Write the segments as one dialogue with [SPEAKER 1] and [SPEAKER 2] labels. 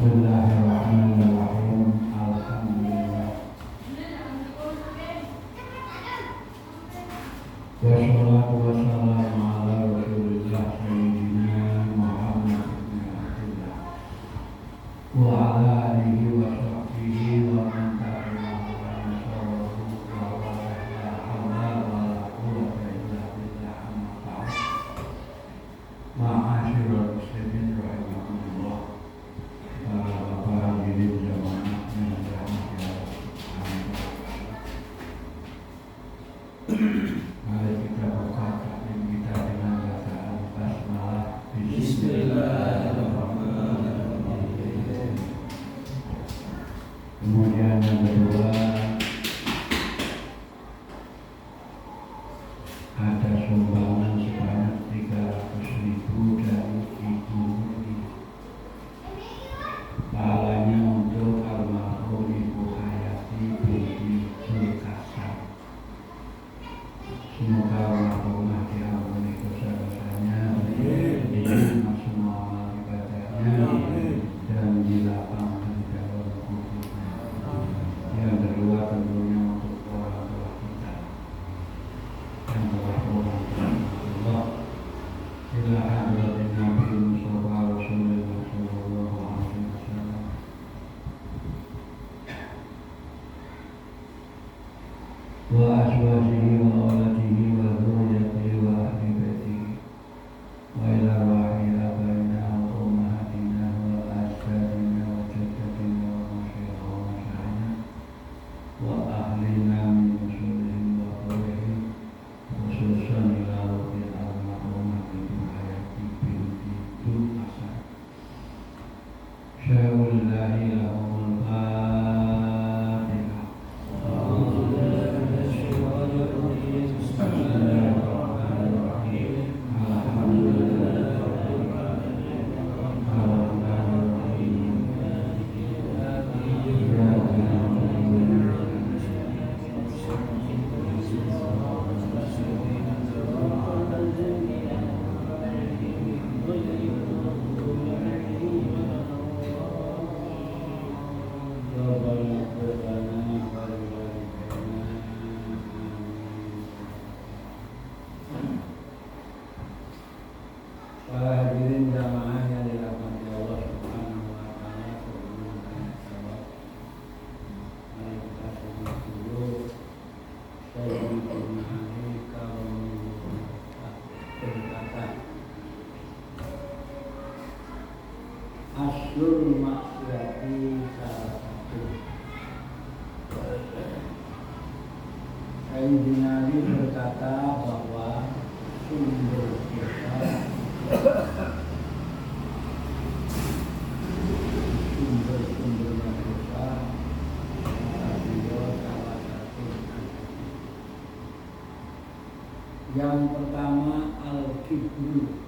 [SPEAKER 1] Bismillahirrahmanirrahim. Alhamdulillah. Wassalatu wassalamu ala Rasulillah Sayyidina Muhammad ibn Abdullah wa ala alihi wa sahbihi wa man tabi'ahu wa nasarahu wa la hawla wa la quwwata illa billah amma ba'd. Ma'asyiral muslimin rahimakumullah. Bapak hadirin jamaah yang dirahmati Allah Subhanahu wa taala. Mari kita buka taklim kita dengan bacaan basmalah. Bismillahirrahmanirrahim. Kemudian yang kedua, ada sumbangan sebanyak 300.000 dari Ibu Nuri. Pahalanya untuk almarhum Ibu Hayati binti Zulkasam. Semoga almarhumah diampuni dosa-dosanya, diterima semua amal ibadahnya, dan dilapangkan dalam kuburnya. Yang kedua tentunya untuk orang tua kita yang telah berjasa Allah. Ila hadratin Nabi Mustafa Rasulullah sallallahu alaihi wasallam. Wa azwajihi wa auladihi wa dzurriyyatihi wa ahli baitihi wa ila arwahi abaina wa ummahatina wa ajdadina wa jaddatina wa masyayikh wa masyayina wa ahlina min usulihim wa qawlihim khususan ila rubil almarhumah Ibu Hayati binti Zulkasam. Syaulillahi lahumul Fatihah. Para hadirin jamaah yang dirahmati Allah Subhanahu wa taala, sebelum saya jawab, mari kita sholat dulu. Sayyidina Ali kalau berkata, aslul maksiati salah satu. Sayyidina Ali berkata bahwa sumber dosa sumber-sumbernya dosa salah satu. Yang pertama al-kibru,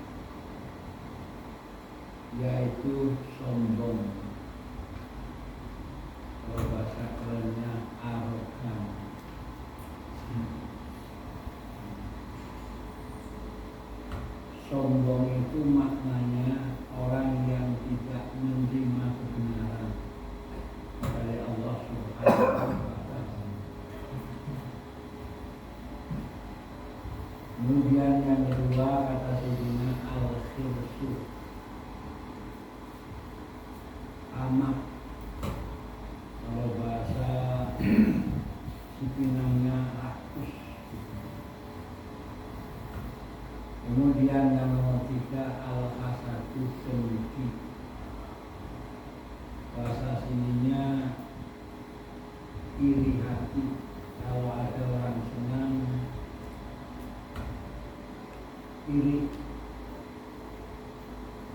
[SPEAKER 1] yaitu sombong. Kalau bahasa kerennya arogan. Sombong itu maknanya orang yang tidak menerima kebenaran dari Allah Subhanahu wa taala. Kemudian yang kedua kata Sayyidina al-khirsu, amak. Kalau bahasa Cipinangnya rakus. Kemudian yang nomor 3 al-hasadu, dengki. Bahasa sininya iri hati. Kalau ada orang senang, iri,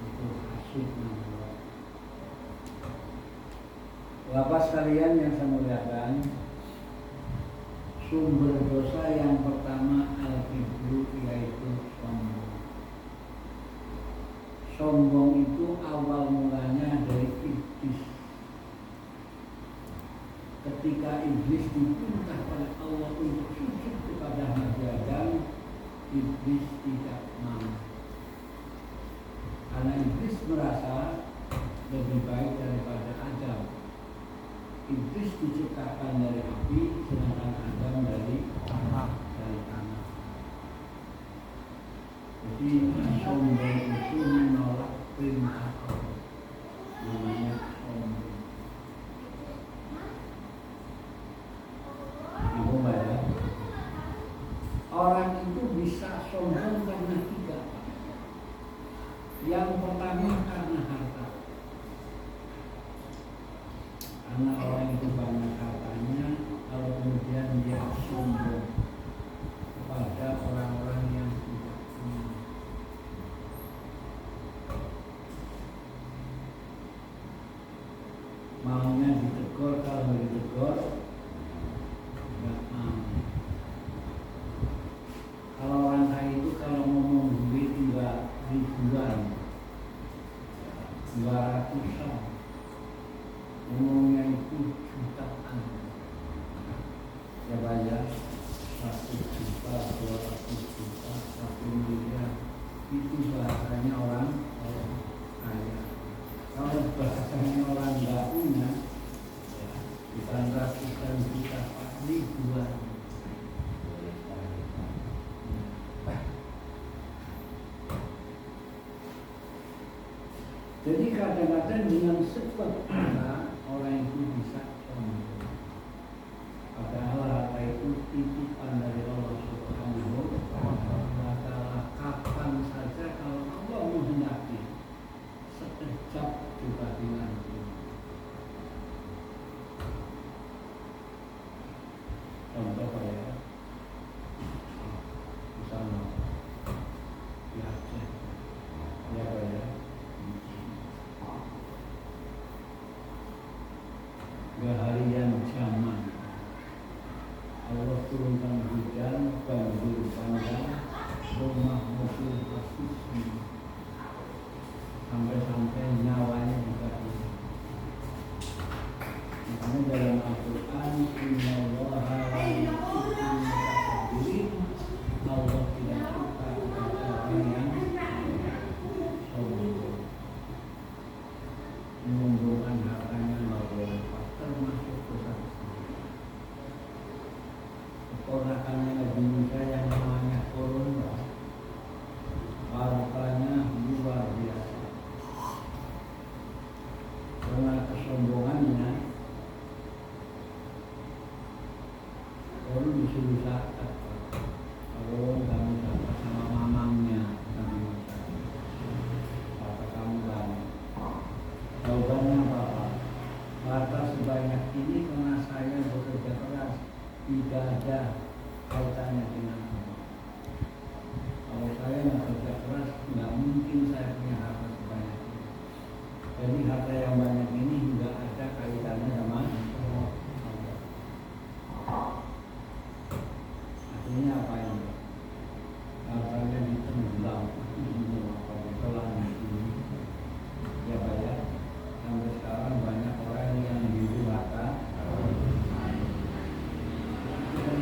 [SPEAKER 1] itu hasud namanya. Bapak sekalian yang saya muliakan, sumber dosa yang pertama al-kibru, yaitu sombong. Sombong itu awal mulanya dari iblis. Ketika iblis diperintah oleh Allah untuk sujud kepada Nabi Adam, iblis tidak mau. Karena iblis merasa lebih baik daripada diciptakan dari api, sedangkan Adam dari tanah. Jadi sombong itu menolak perintah Allah, namanya sombong. Ibu ya, orang itu bisa sombong karena tiga. Yang pertama karena harta. Karena orang itu banyak hartanya, kalau kemudian dia sombong kepada orang-orang yang tidak punya. Maunya ditegur, kalau ditegur nggak mau. Kalau orang kaya itu kalau ngomong duit 2.000-an, 200-an, ngomongnya itu jutaan. Ya bayar 1 juta, 200 juta, 1 miliar. Itu bahasanya orang kaya. Kalau bahasanya orang nggak punya, ya, bukan ratusan juta, ribuan. Jadi kadang-kadang dengan sebab orang itu bisa sombong. Padahal harta itu titipan dari Allah Subhanahu wa Ta'ala. Kapan saja kalau Allah menghendaki, sekejap juga diambil. Contoh ya, misalnya di Aceh, ya ya. Keharian zaman Allah turunkan hujan, banjir panjang, rumah mobil habis, sampai-sampai nyawanya juga hilang. Makanya dalam Al-Quran, Innallaha la yuhibbul mutakabbirin, Allah tidak suka kepada orang yang sombong, mengumpulkan hartanya lalu termasuk dosa besar. Keponakannya Nabi Musa yang namanya Korun, hartanya luar biasa. Karena kesombongannya, Korun disuruh zakat. Kalau kamu zakat sama mamangnya Nabi Musa, harta kamu banyak. Jawabannya apa? Harta sebanyak ini karena saya bekerja keras, tidak ada kaitannya dengan Allah. Kalau saya nggak bekerja keras, nggak mungkin saya punya harta sebanyak ini. Jadi harta yang banyak ini nggak ada kaitannya sama Allah. Artinya apa ini? Hartanya ditenggelam, ditelan ini. Ya Pak ya. Sampai sekarang banyak orang yang diri harta, itu kan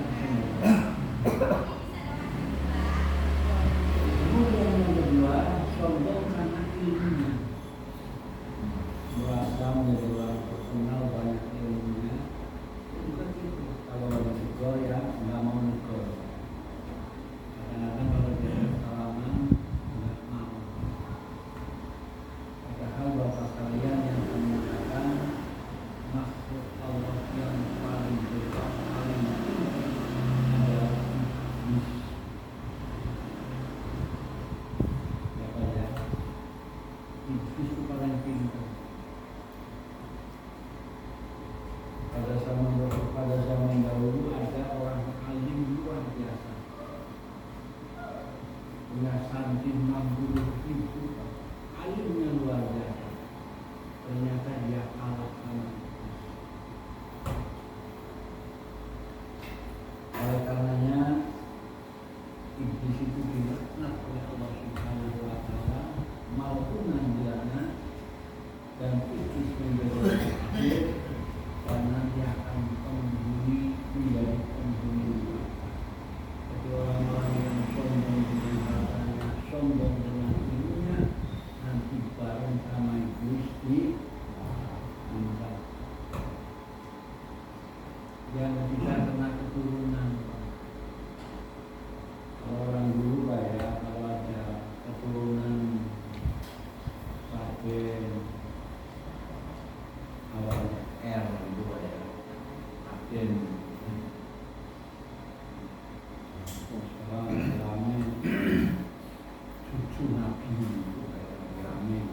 [SPEAKER 1] Amin.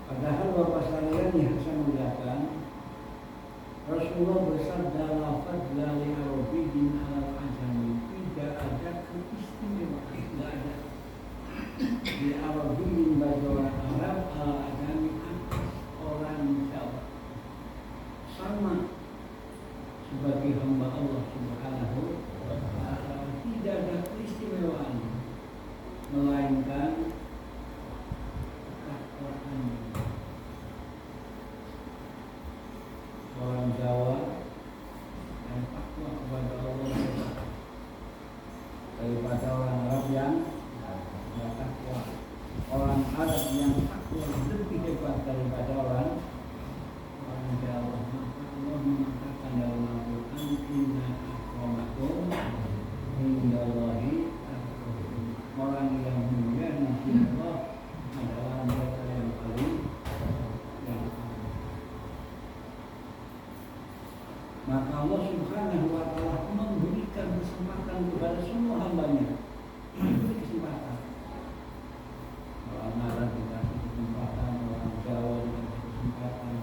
[SPEAKER 1] Padahal Bapak sekalian yang saya muliakan, Rasulullah bersabda, la fadla li arabiyyin 'alal ajami, tidak ada keistimewaan, tidak ada di arabiyyin bagi orang Arab, al ajami atas orang Jawa, sama sebagai hamba Allah Subhanahu wa ta'ala, tidak ada keistimewaan melainkan ketakwaan. Orang Jawa yang takwa kepada Allah daripada orang Arab yang tidak takwa. Orang Arab yang takwa lebih hebat daripada orang Jawa. Maka Allah mengatakan dalam Al-Quran, inna akramakum indallahi atqakum. Orang yang mulia di sisi Allah adalah mereka yang paling Maka Allah Subhanahu wa ta'ala memberikan kesempatan kepada semua hambanya. Beri kesempatan. Orang Arab dikasih kesempatan, orang Jawa dikasih kesempatan,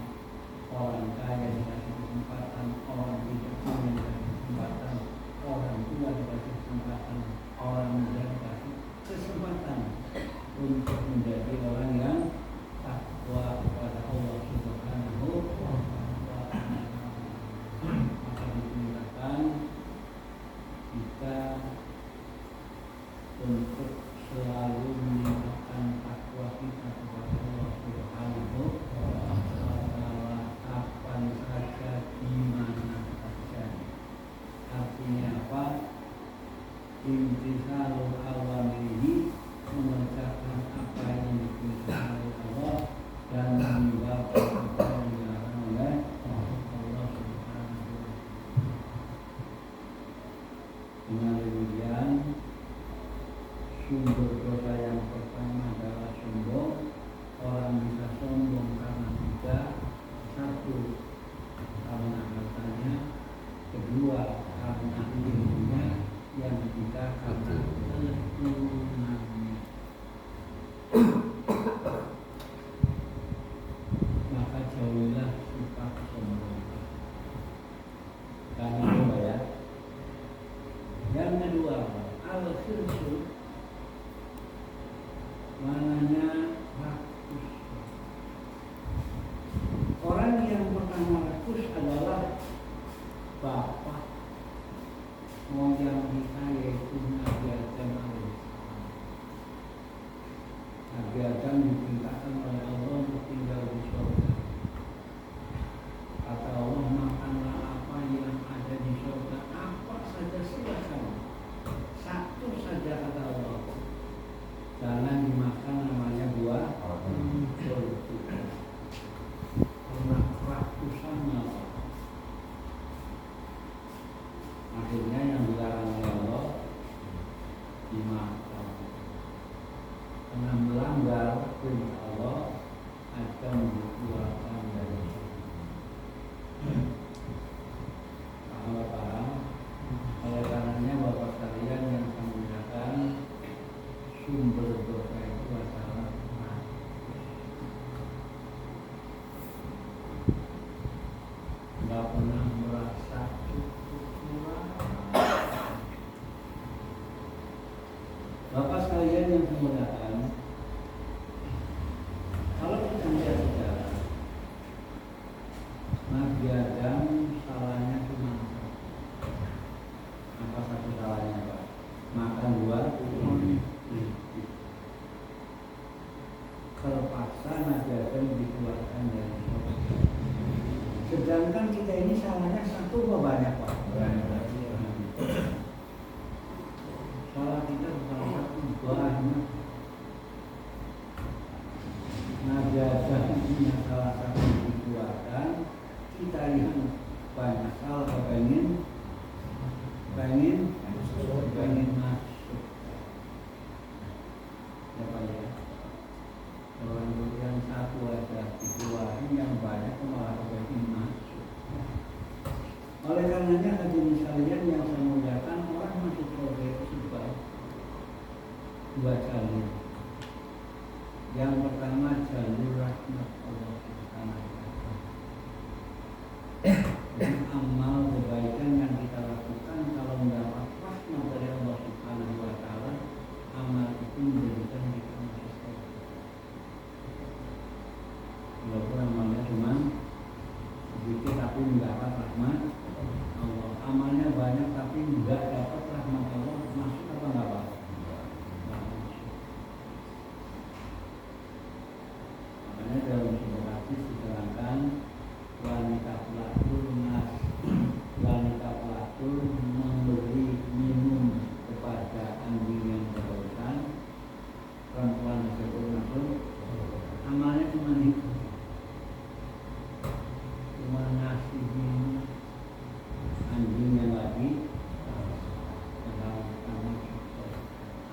[SPEAKER 1] orang kaya dikasih kesempatan, orang tidak punya dikasih kesempatan, orang tua dikasih kesempatan, orang muda dikasih kesempatan untuk menjadi orang yang takwa kepada Allah Subhanahu wa ta'ala. Maka diperintahkan kita untuk selalu meningkatkan takwa kita kepada Allah Subhanahu wa ta'ala, kapan saja, di mana saja. Artinya apa? Imtithalul awamirihi, mengerjakan apa yang diperintahkan oleh Allah dan meninggalkan apa yang dilarang oleh Allah Subhanahu wa ta'ala. Dengan demikian, sumber dosa yang pertama adalah sombong. Orang bisa sombong karena tiga: satu, karena hartanya; kedua, karena ilmunya; yang ketiga, karena keturunannya. Maka jauhilah sifat sombong. Karena apa ya? Yang kedua, al-khirsu, mananya rakus. Orang yang pertama rakus adalah bapak moyang kita, yaitu Nabi Adam alaihissalam. Nabi Adam diperintahkan oleh Allah untuk tinggal di surga. Kata Allah, makanlah apa yang ada di surga, apa saja silakan. Satu saja kata Allah, jangan dimakan, namanya buah surga. Karena ratusannya akhirnya yang dilarang oleh Allah dimakan. Karena melanggar perintah Allah akan dikeluarkan dari paham. Oleh karenanya Bapak sekalian yang saya muliakan, sumber dosa itu adalah nggak pernah merasa cukup. Bapak sekalian yang saya muliakan, kalau kita lihat sejarah, Nabi Adam salahnya cuma apa? Satu salahnya Pak, makan buah. Terpaksa Nabi Adam dikeluarkan dari surga. Sedangkan kita ini salahnya satu apa banyak Pak? Salah kita bukan satu, banyak. Nabi Adam punya salah satu dikeluarkan, kita yang banyak salah pengen masuk. Ya Pak ya. Orang yang satu aja dikeluarin, yang banyak malah pengen masuk. Oleh karenanya hadirin sekalian yang saya muliakan, orang masuk surga itu sebab dua kali. Yang pertama jalur rahmat Allah Subhanahu wa taala. Amal kebaikan yang kita lakukan kalau mendapat rahmat dari Allah Subhanahu wa taala, amal itu menjadikan kita masuk surga. Walaupun amalnya cuma sedikit tapi mendapat rahmat Allah. Amalnya banyak tapi enggak dapat rahmat Allah, masuk apa enggak Pak? Makanya dalam sebuah hadis diterangkan wanita pelatur memberi minum kepada anjing yang berdosa, perempuan tersebut masuk. Amalnya cuma itu, cuma ngasih minum anjing yang lagi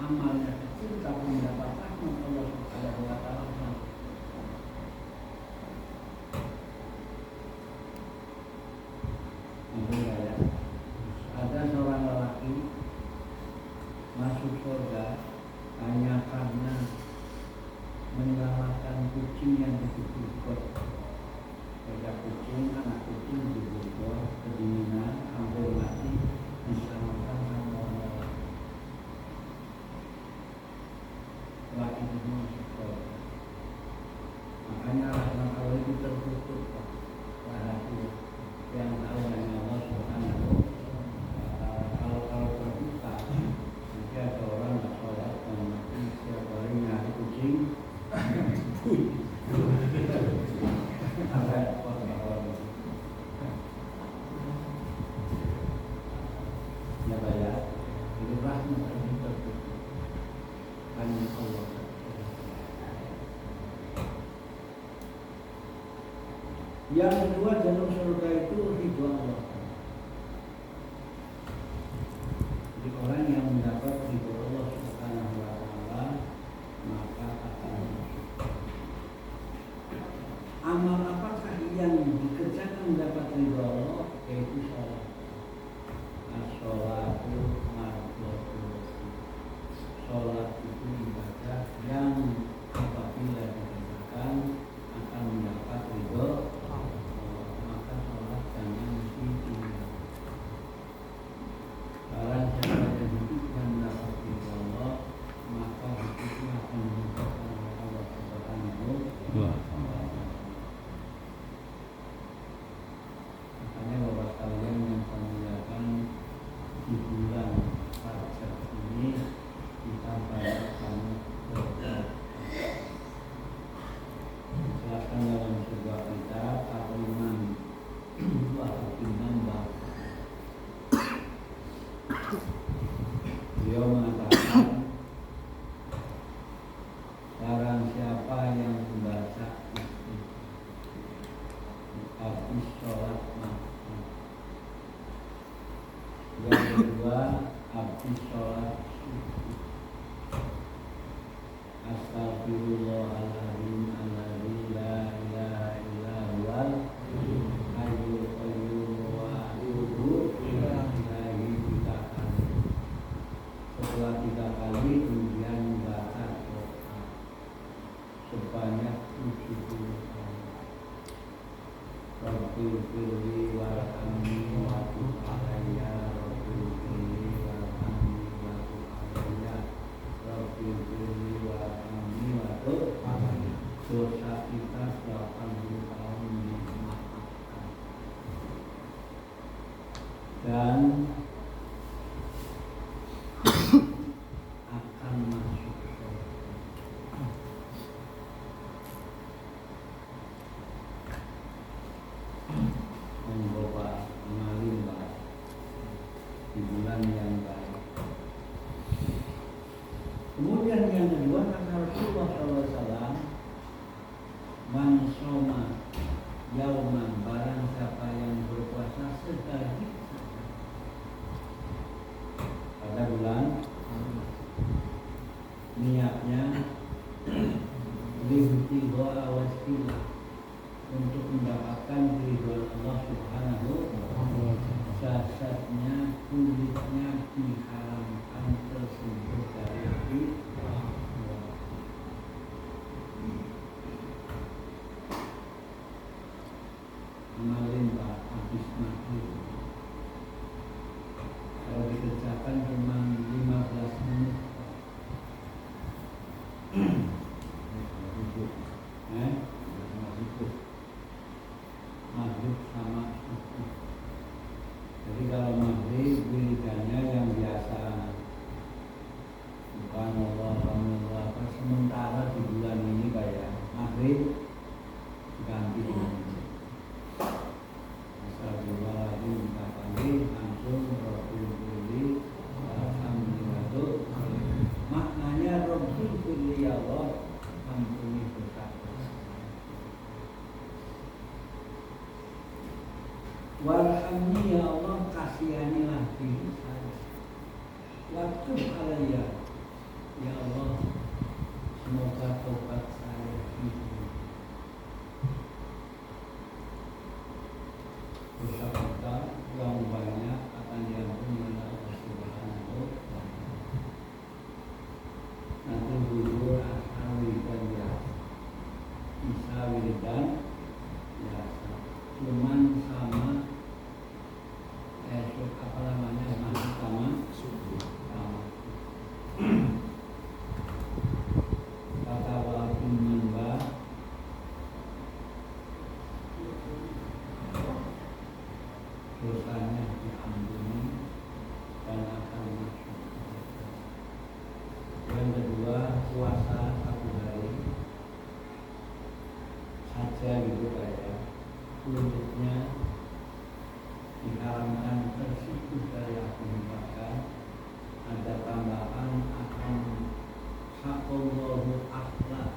[SPEAKER 1] amalnya kecil tapi mendapat rahmat Allah Subhanahu wa taala. Ada seorang lelaki masuk surga hanya karena menyelamatkan kucing yang dibungkus. Ada kucing, anak kucing dibungkus kedinginan hampir mati, diselamatkan sama Allah. Lelaki itu masuk surga. Makanya rahmat Allah itu tertutup, Pak. Rahasia yang tahu hanya Allah Subhanahu wa taala. Kalau terbuka, nanti ada orang nggak sholat dan mati setiap hari nyari kucing. Ya bayar, itu rahmat yang tertutup hanya Allah. Yang kedua, jalur surga itu ridho Allah. Jadi orang yang mendapat ridho Allah Subhanahu wa taala maka akan masuk. Amal apakah yang dikerjakan mendapat ridho Allah? Yaitu salat. As-sholatu mardhatul. Salat itu ibadah yang apabila dikerjakan akan mendapat ridho. Beliau mengatakan, barang siapa yang membaca habis sholat makan. Yang kedua, habis sholat subuh. Astagfirullahaladzim alladzi la ilaha illa huwal hayyul qayyum wa atubu ilaihi tiga kali. Setelah 3 kali kemudian membaca doa sebanyak 70 kali. Rabbil firli warhamni wa tub alayya, Rabbil firli warhamni wa tub alayya, Rabbil firli warhamni wa tub alayya. Dosa kita 80 tahun dimaafkan. Dan akan masuk surga. Membawa mengalir baik di bulan yang baik. Kemudian yang kedua, kata Rasulullah SAW, man shoma yauman, barang siapa yang berpuasa sehari pada bulan, niatnya lihtihwa wasilah, untuk mendapatkan ridho Allah Subhanahu wa taala. Jasadnya, kulitnya diharamkan tersebut dari api. Warhamni ya Allah, kasihanilah diri saya. Watub alaiya ya Allah, semoga tobat saya diterima. Dosa kita yang banyak akan diampuni oleh Allah Subhanahu wa Ta'ala. Nanti bubur asawi dan biasa, isawi dan biasa, cuman sama apa namanya, masih sama kata walaupun minba dosanya diampuni dan akan masuk. Yang kedua, puasa 1 hari saja gitu kayak kulitnya diharamkan tersebut dari bahkan ada tambahan akan sakollahu akhlak,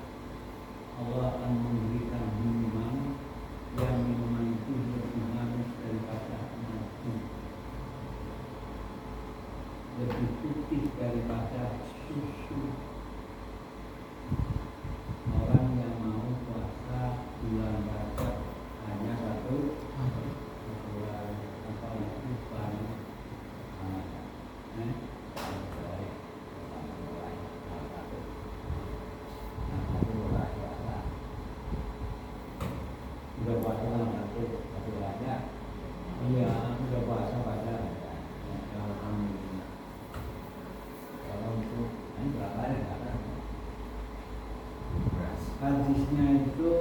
[SPEAKER 1] Allah akan memberikan minuman yang minuman itu lebih manis daripada madu, lebih putih daripada susu. Orang yang mau puasa bulan Rajab hanya 1 bulan, apa itu banyak udah puasa satu banyak, iya udah puasa pada alhamdulillah. Kalau untuk ini berapa ya kata hadisnya itu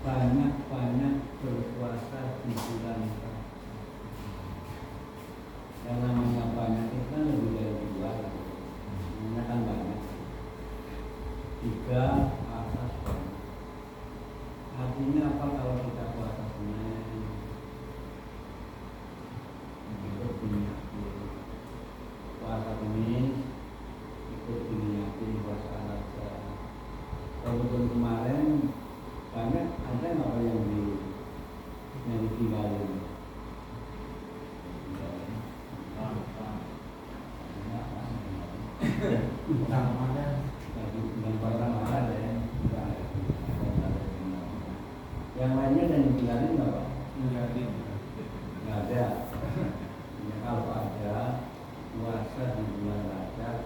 [SPEAKER 1] banyak berpuasa di bulan Rajab. Yang namanya banyak itu kan lebih dari 2, namanya kan banyak 3 atas banyak. Artinya apa kalau kita puasa Senin ikut diniati, puasa Kamis ikut diniati, puasa Rajab. Kalau kemarin banyak ada nggak yang ditinggalin? Yang lainnya dan ditinggalin nggak Pak? Nggak ada. Ya, kalau ada puasa di bulan Rajab,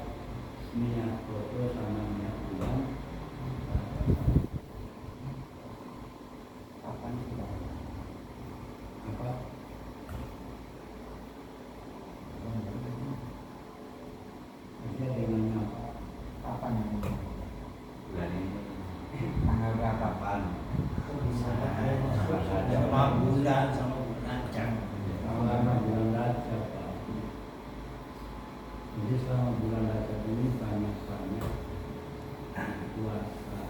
[SPEAKER 1] niat foto sama niat bulan kapan kita? Apa? Bisa dengan apa? Kapan ini? Bulan ini. Tanggal berapa kapan?
[SPEAKER 2] Sama bulan sama bulan jam.
[SPEAKER 1] Selama bulan Rajab. Jadi selama bulan Rajab ini banyak puasa.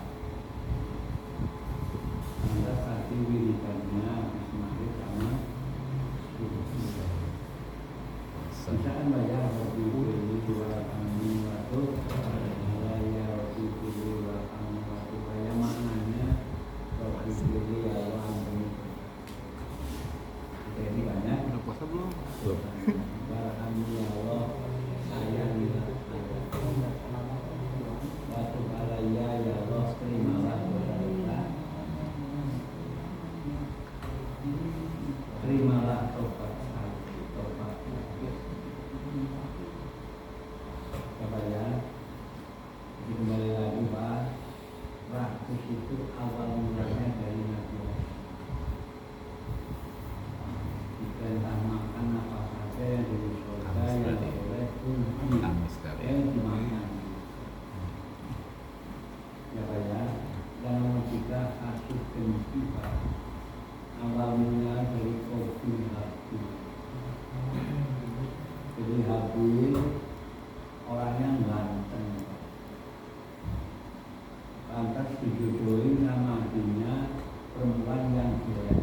[SPEAKER 1] Anda pasti wiridannya habis maghrib sama subuh. Misalkan bayar waktu ini 2 kami waktu saya waktu itu 2 kami waktu saya maknanya waktu itu ya Allah ini. Jadi banyak.
[SPEAKER 3] Udah puasa belum?
[SPEAKER 1] Alhamdulillah ya Allah, saya bila waktu alaiya ya Allah, terimalah dosa kita, terimalah tobat saya, tobat apa ya? Jadi kembali lagi Pak, rakus itu awal mulanya dari Nabi. Diperintah makan apa saja yang di surga yang boleh dimakan. Ya Pak ya, yang nomor 3 kasus benci Pak. Awalnya dari kopi Habil. Jadi Habil orangnya ganteng, lantas dijodohin sama adiknya perempuan yang jelek.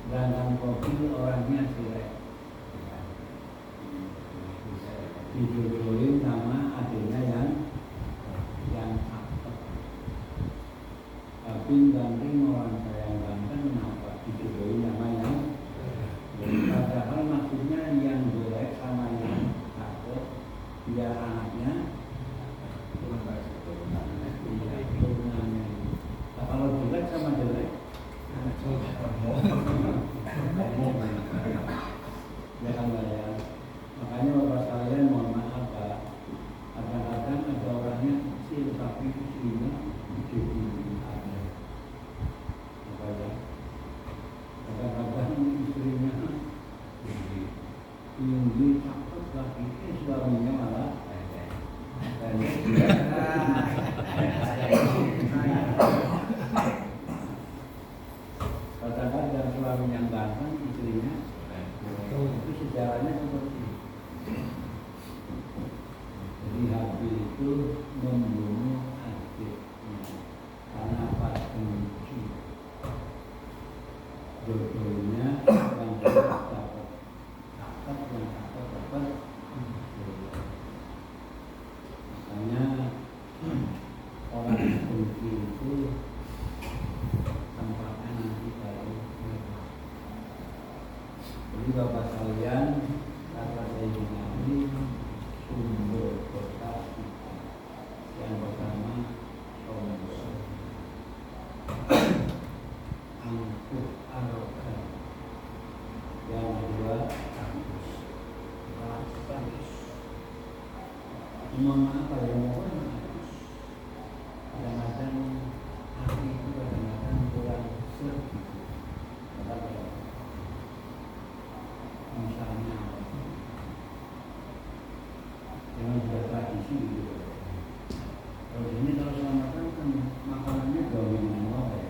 [SPEAKER 1] Sedangkan Qabil orangnya jelek, dijodohin sama adiknya yang cakep. Tapi ganteng orang saya yang ganteng kenapa dijodohin sama yang padahal maksudnya yang jelek sama yang cakep biar anaknya turunannya. Nah, kalau jelek sama jelek ya kan ya. Makanya bapak sekalian mohon maaf Pak, kadang-kadang ada orangnya kecil tapi istrinya jadi ada apa ya, kadang-kadang istrinya tinggi cakep lagi suaminya malah kadang-kadang suami yang ganteng istrinya itu sejarahnya seperti itu. Jadi Habil itu membunuh adiknya karena apa? Benci jodohnya yang dapat cakep, yang dapat makanya orang benci itu tempatnya nanti baru. Jadi bapak sekalian, kata saya ini sumber berkah kita. Yang pertama sombong, angkuh arogan. Yang kedua kampus. Mohon maaf ya, mohon maaf. Kadang-kadang hati itu kadang-kadang kurang sedikit. Misalnya yang sudah tradisi gitu. Kalau ini kalau selamatkan kan makanannya dominan apa ya?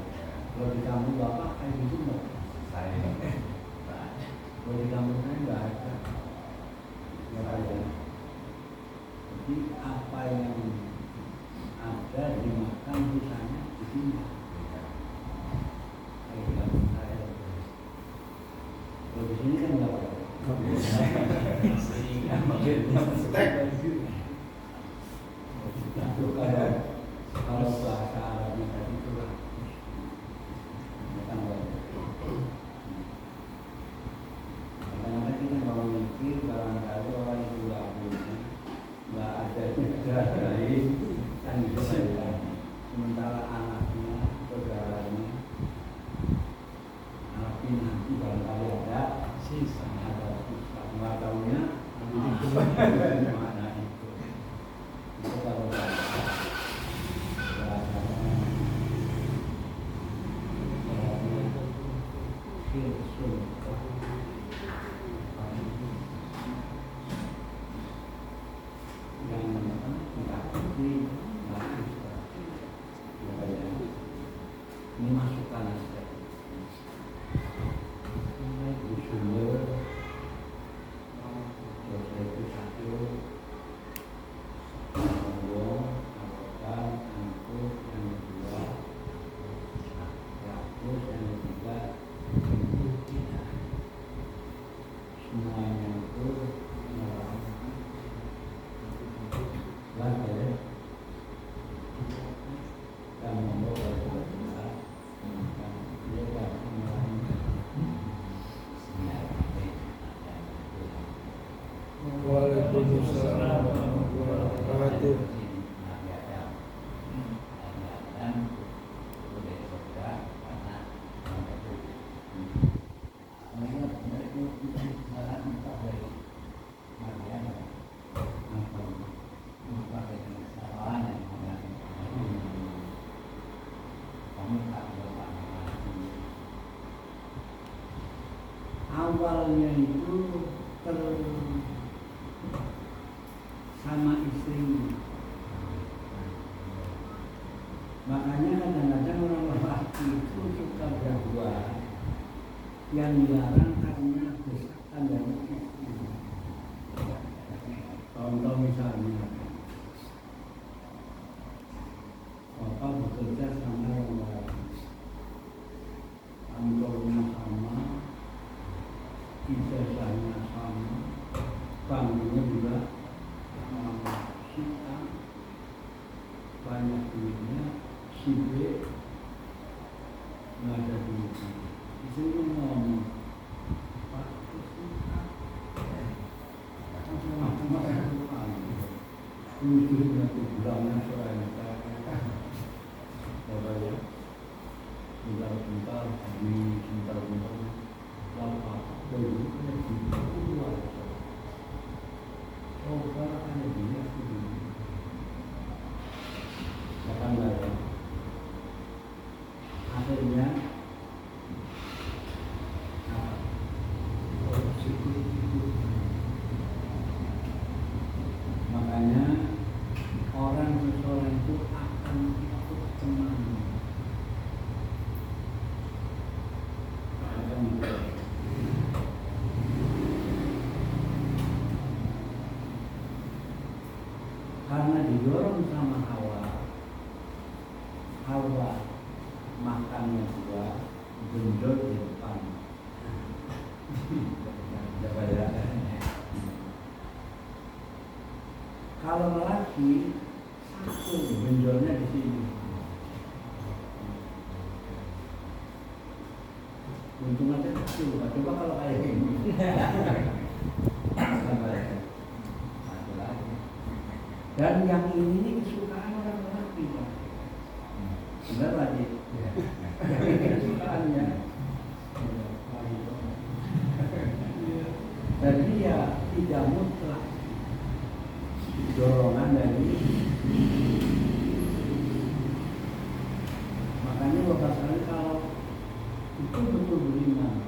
[SPEAKER 1] Kalau di kampung bapak kayak gitu nggak? Saya. Kalau di kampung saya nggak ada. Nggak ada. Jadi apa yang ada dimakan sisanya di sini. Kayak di kampung saya. Kalau di sini kan nggak ada. Kalau bahasa Arabnya tadi itu lah. Kadang-kadang kita kalau mikir barangkali orang itu nggak ada negara lain kan bisa saja. Sementara anaknya, saudaranya, tapi nanti barangkali ada sisa, nggak tahunya mana itu. Itu kalau ini masukan saja. Ini sumber dosa itu satu, sombong, arogan, angkuh, yang kedua, rakus, yang ketiga, itu tidak. Semuanya itu lagi ya. Dan membawa kebenaran, dia dapat melayani.
[SPEAKER 3] Waalaikumsalam warahmatullahi wabarakatuh.
[SPEAKER 1] Awalnya itu sama istrinya. Makanya kadang-kadang orang lelaki itu suka berbuat yang dilarang karena desakan dari istri. Contoh misalnya, bapak bekerja sama yang lain, kantornya sama, ijazahnya sama, banknya juga si A, banyak duitnya, si B Wujudnya kuburannya soalnya Bapak ya, bentar-bentar, di bentar-bentar, lama, dulu kan di luar. Oh, sekarang kan di dunia itu. Bahkan ya, akhirnya, makanya orang seseorang itu akan ikut teman. Karena didorong sama Hawa makannya juga genjot di depan. Kalau lelaki satu benjolnya di sini. Untung aja kecil, coba kalau kayak gini. Dan yang ini kesukaan orang lelaki, Pak. Benar lagi. Kesukaannya. Jadi ya tidak mutlak. Dorongan dari makanya Bapak sekali kalau betul-betul beriman,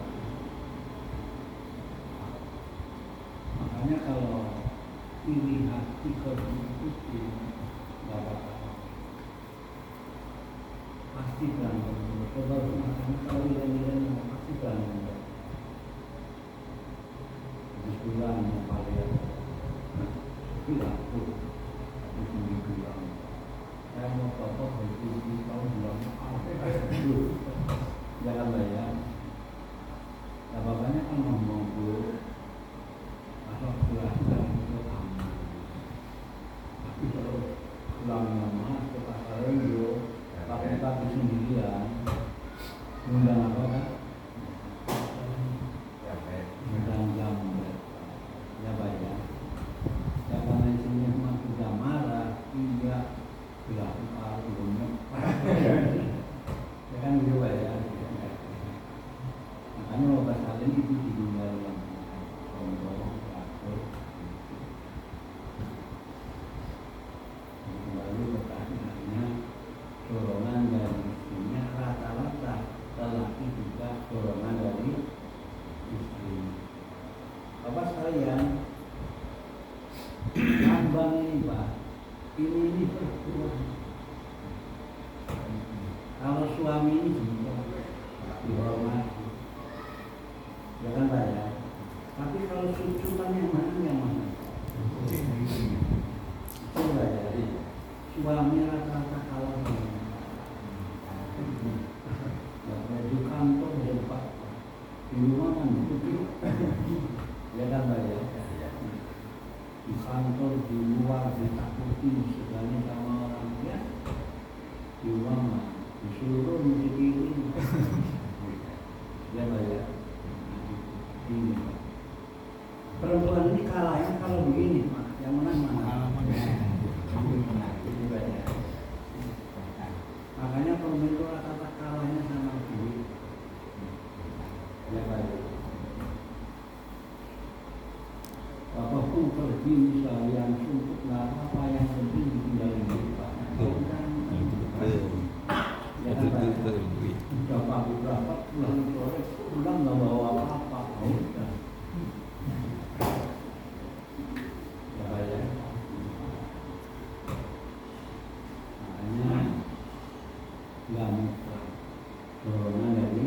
[SPEAKER 1] makanya kalau pilih hati konstitusi Bapak pasti berantem. Coba makanya kalau nilai-nilai pasti berantem. Bulan yang paling bilang tuh itu bilang saya mau bapak berpikir tahun bulan jangan bayar ya bapaknya kan ngomong dulu asal belajar itu aman tapi kalau pulangnya mas ke pasar itu tapi sendirian undang apa kan undang jam ya bayar ya karena isinya mah sudah marah iya sudah parah ya kan gitu ya makanya Bapak sekalian itu ditinggal yang contoh atur kembali pertanyaannya dorongan dari istrinya rata-rata lelaki juga dorongan dari istri. Bapak sekalian Lambang ini Pak, ini berkurang. Kalau suami ini dihormati, jangan Pak ya. Tapi kalau sucukan yang mana? Coba ya, suami rata-rata kalah dengan di kantor dan Pak, di rumah kan begitu, jangan Pak ya. Di kantor, di luar, ditakuti segala sama orang ya di rumah disuruh mikirin ya Pak ya ini Pak perempuan ini kalahnya kalau begini Pak yang menang mana ini Pak ya makanya perempuan itu rata-rata kalahnya sama duit ya Pak ya apapun pergi misalnya untuk apa yang penting ditinggal di Pak. Ya kan Pak. Berapa pulang sore pulang nggak bawa apa-apa. Ya Pak ya. Makanya nggak mutlak dorongan dari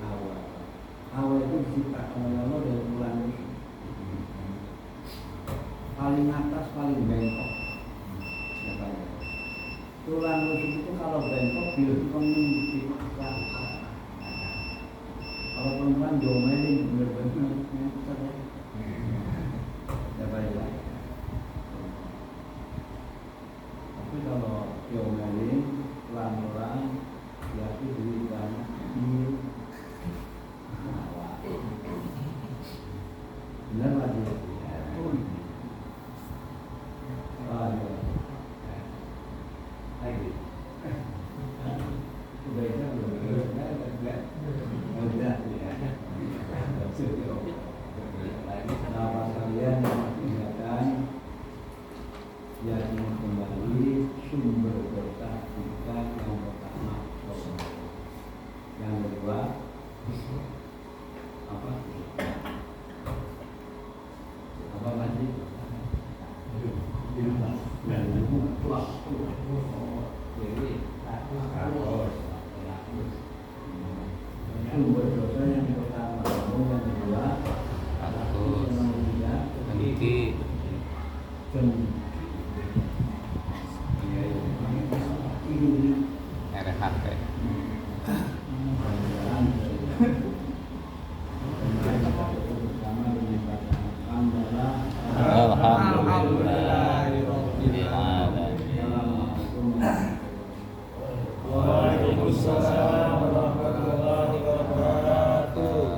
[SPEAKER 1] Hawa. Hawa itu diciptakan oleh Allah dari tulang rusuk. Paling atas, paling bengkok. Ya, Pak. Tulang rusuk itu kalau bengkok dia mengunci kalau perempuan diomelin benar-benar ya Pak ya. Tapi kalau diomelin pelan-pelan ya itu diberikan benar lagi
[SPEAKER 3] Waalaikumsalam warahmatullahi wabarakatuh.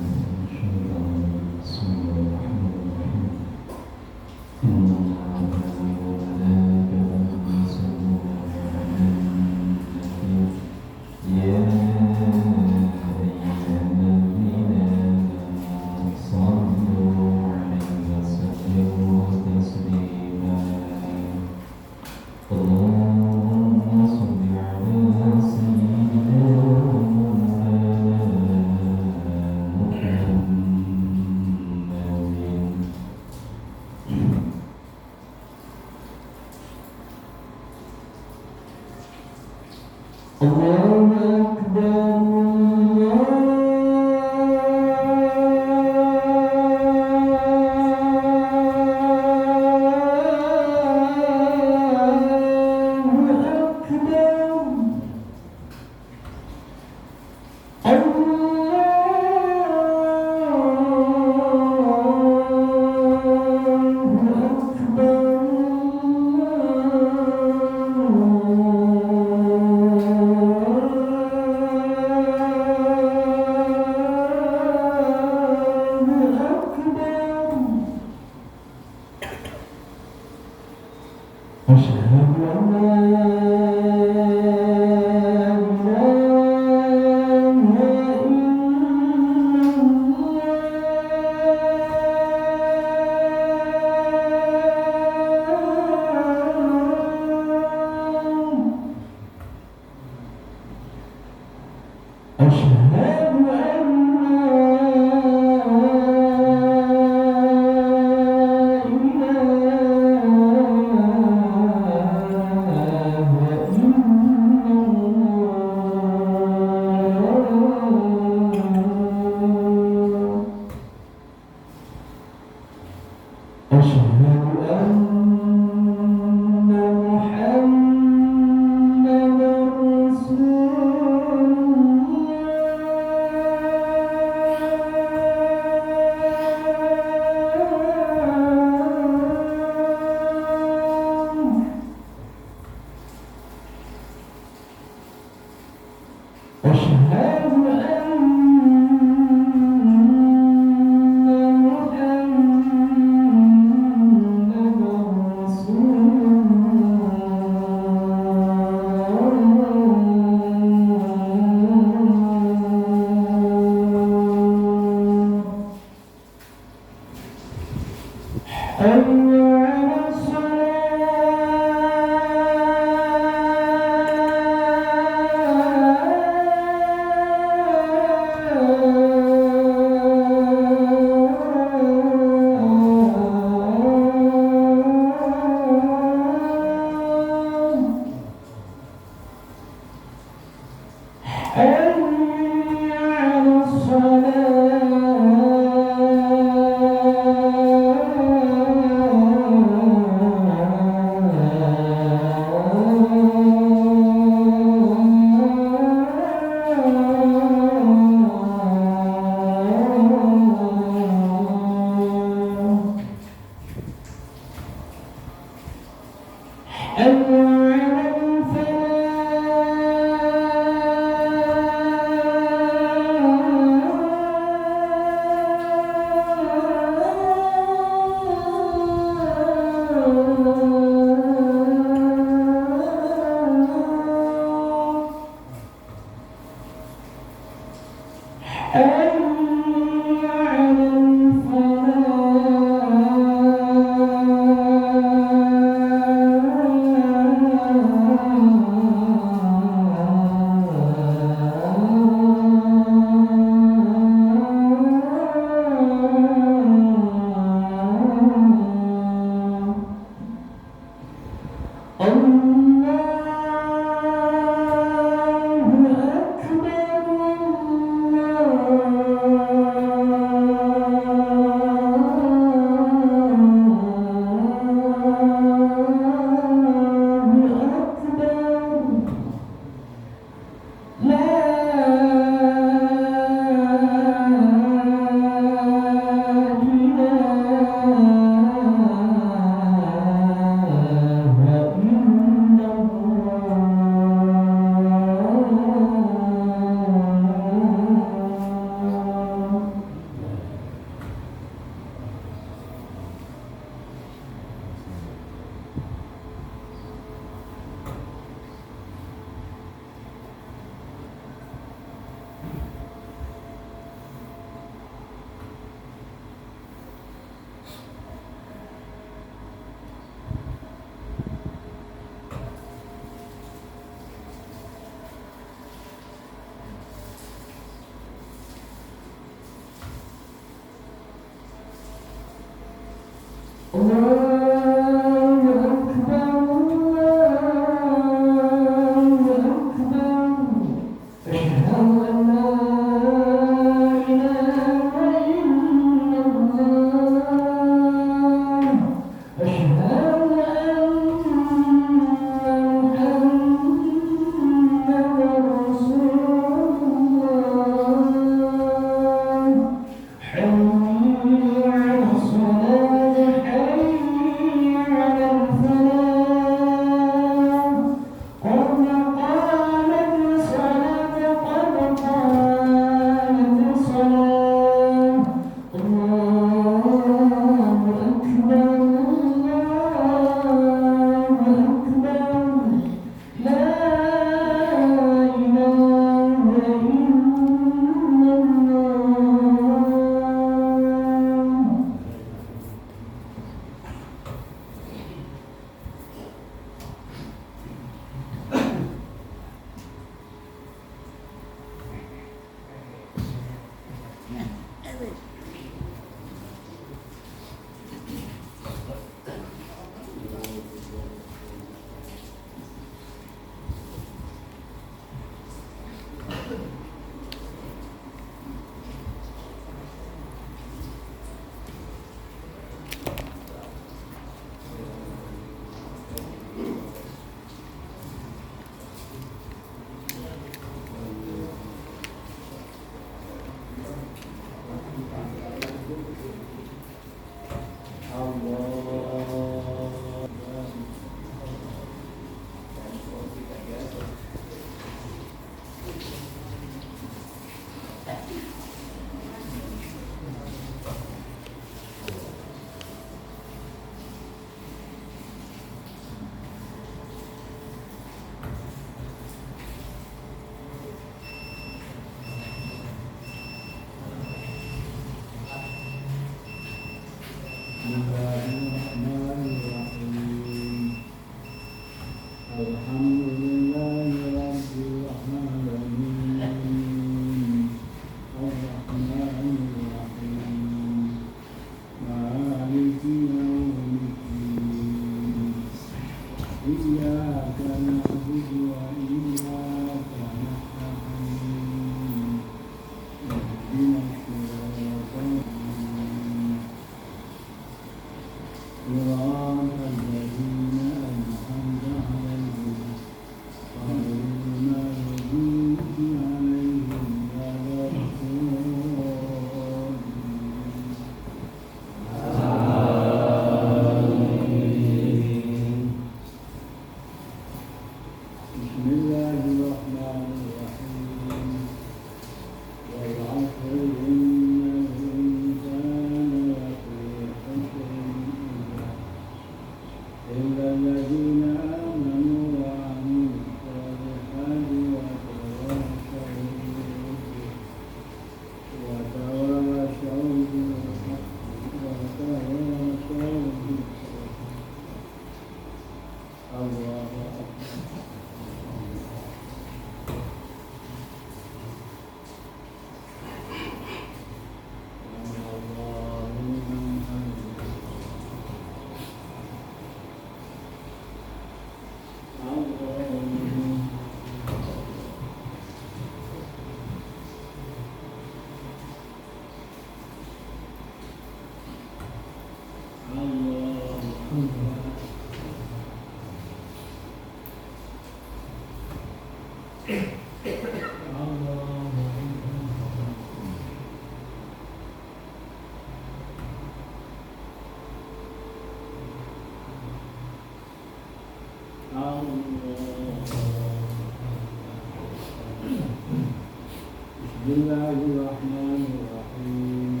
[SPEAKER 1] Bismillahirrahmanirrahim.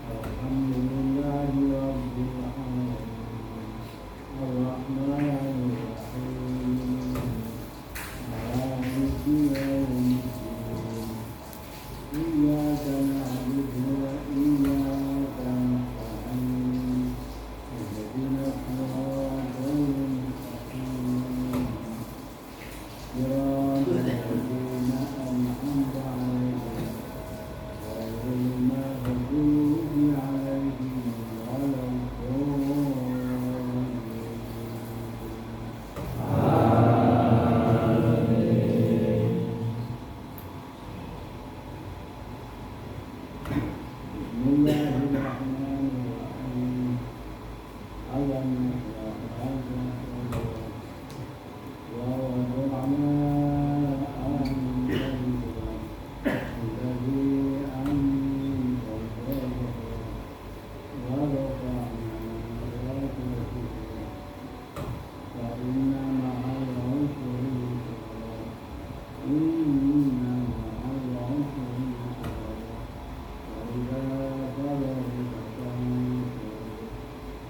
[SPEAKER 1] Alhamdulillahi rabbil alamin. Ar-Rahmanir-Rahim. Maliki yaumiddin. Iyyaka na'budu wa iyyaka nasta'in. Ihdinas siratal mustaqim. Siratal ladzina an'amta 'alaihim ghairil maghdubi 'alaihim waladdallin. Bismillahirrahmanirrahim. Alam nashrah laka sadrak wa wada'na anka wizrak alladhi anqadha dhahrak wa rafa'na laka dhikrak fa inna ma'al 'usri yusra inna ma'al 'usri yusra wa idza faragta fansab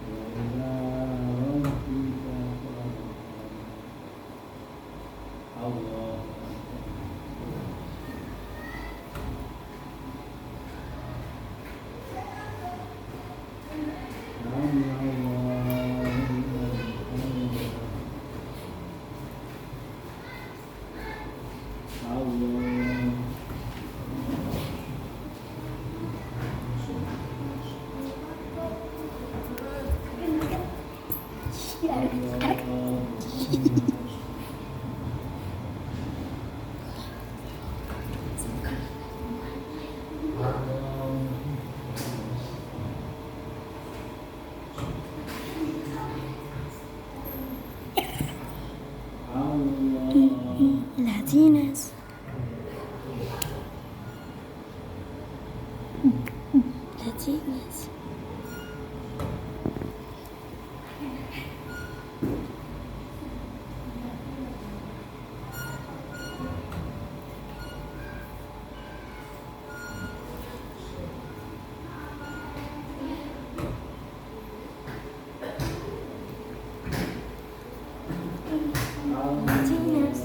[SPEAKER 1] wa ila rabbika farghab. Allah. Sami Allahu liman hamidah. Allah.
[SPEAKER 4] Latinas. Latinas. Latinas. Latinas.